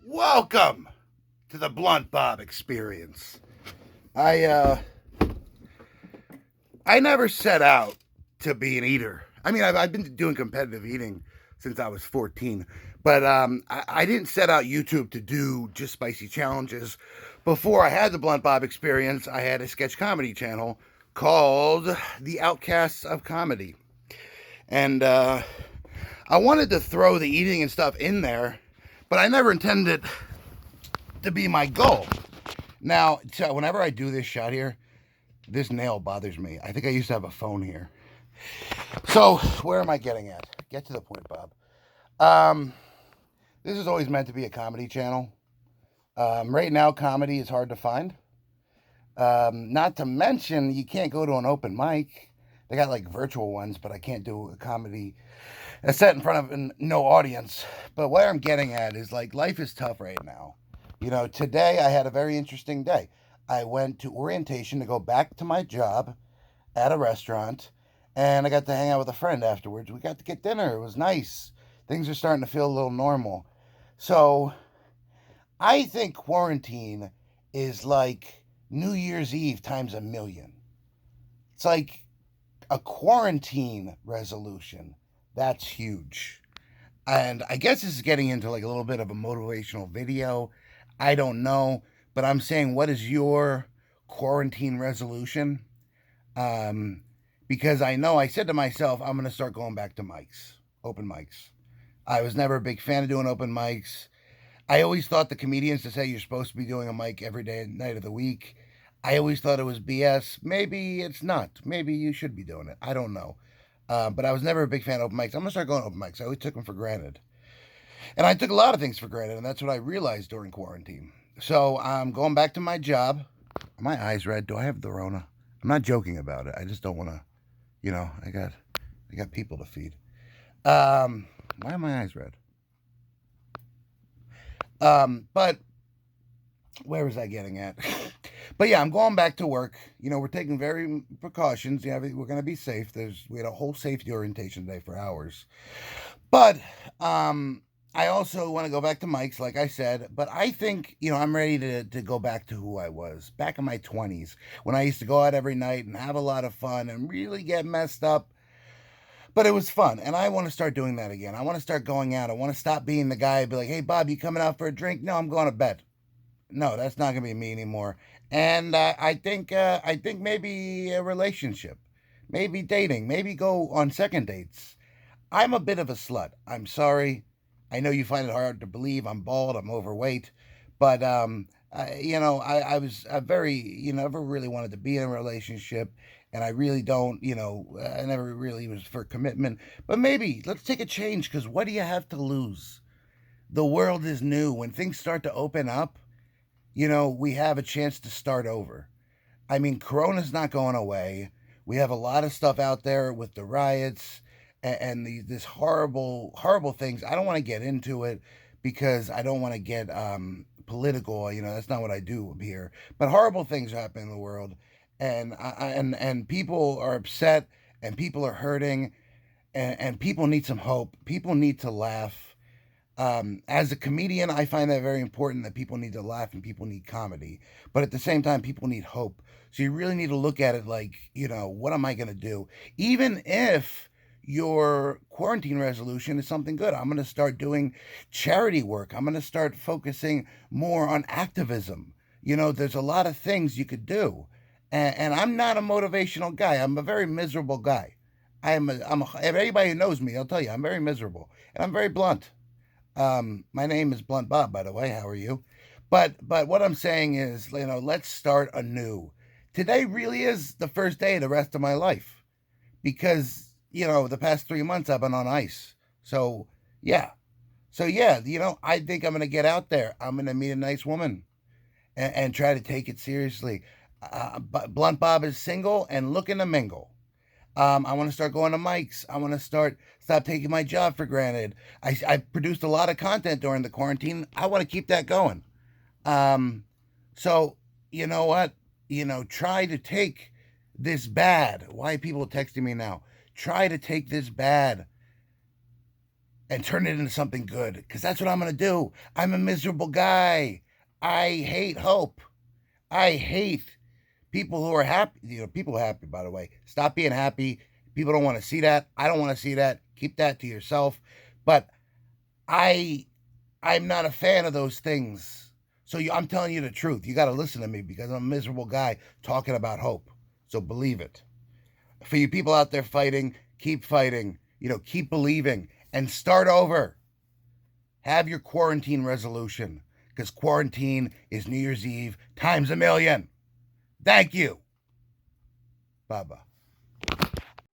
Welcome to the Blunt Bob experience. I I never set out to be an eater. I mean, I've been doing competitive eating since I was 14, but I didn't set out YouTube to do just spicy challenges. Before I had the Blunt Bob experience, I had a sketch comedy channel called The Outcasts of Comedy, and I wanted to throw the eating and stuff in there, but I never intended it to be my goal. Now, so whenever I do this shot here, this nail bothers me. I think I used to have a phone here. So, where am I getting at? Get to the point, Bob. Um, this is always meant to be a comedy channel. Right now, comedy is hard to find. Not to mention, you can't go to an open mic. They got like virtual ones, but I can't do a comedy set in front of no audience. But what I'm getting at is like life is tough right now. You know, today I had a very interesting day. I went to orientation to go back to my job at a restaurant, and I got to hang out with a friend afterwards. We got to get dinner. It was nice. Things are starting to feel a little normal. So I think quarantine is like New Year's Eve times a million. It's like a quarantine resolution. That's huge. And I guess this is getting into like a little bit of a motivational video. I don't know, but I'm saying, what is your quarantine resolution? Um, because I know I said to myself, I'm going to start going back to mics, open mics. I was never a big fan of doing open mics. I always thought the comedians to say you're supposed to be doing a mic every day, night of the week. I always thought it was BS. Maybe it's not. Maybe you should be doing it. I don't know. But I was never a big fan of open mics. I'm going to start going to open mics. I always took them for granted. And I took a lot of things for granted, and that's what I realized during quarantine. So I'm going back to my job. Are my eyes red? Do I have the Rona? I'm not joking about it. I just don't want to, I got people to feed. Why are my eyes red? But where was I getting at? But yeah, I'm going back to work. You know, we're taking very precautions. Yeah, we're going to be safe. We had a whole safety orientation today for hours. But I also want to go back to mics, like I said. But I think, I'm ready to go back to who I was back in my 20s when I used to go out every night and have a lot of fun and really get messed up. But it was fun, and I want to start doing that again. I want to start going out. I want to stop being the guy, be like, "Hey, Bob, you coming out for a drink?" No, I'm going to bed. No, that's not going to be me anymore. And I think maybe a relationship, maybe dating, maybe go on second dates. I'm a bit of a slut. I'm sorry. I know you find it hard to believe. I'm bald. I'm overweight, but I was a very, never really wanted to be in a relationship, and I really don't. I never really was for commitment. But maybe let's take a change, because what do you have to lose? The world is new. When things start to open up, we have a chance to start over. I mean, Corona's not going away. We have a lot of stuff out there with the riots and this horrible, horrible things. I don't want to get into it because I don't want to get political. That's not what I do here. But horrible things happen in the world, and people are upset, and people are hurting, and people need some hope. People need to laugh. As a comedian, I find that very important, that people need to laugh and people need comedy. But at the same time, people need hope. So you really need to look at it like, what am I going to do? Even if your quarantine resolution is something good, I'm going to start doing charity work. I'm going to start focusing more on activism. There's a lot of things you could do. And I'm not a motivational guy. I'm a very miserable guy. If anybody who knows me, I'll tell you, I'm very miserable. And I'm very blunt. My name is Blunt Bob, by the way. How are you? But what I'm saying is, let's start anew. Today really is the first day of the rest of my life, because the past 3 months I've been on ice. So yeah, I think I'm gonna get out there. I'm gonna meet a nice woman and try to take it seriously. But Blunt Bob is single and looking to mingle. I want to start going to mics. I want to stop taking my job for granted. I produced a lot of content during the quarantine. I want to keep that going. So you know what? Try to take this bad. Why are people texting me now? Try to take this bad and turn it into something good, because that's what I'm going to do. I'm a miserable guy. I hate hope. I hate people who are happy. People happy, by the way. Stop being happy. People don't want to see that. I don't want to see that. Keep that to yourself. But I'm not a fan of those things. So I'm telling you the truth. You got to listen to me, because I'm a miserable guy talking about hope. So believe it. For you people out there fighting, keep fighting. Keep believing and start over. Have your quarantine resolution, because quarantine is New Year's Eve times a million. Thank you. Bye-bye.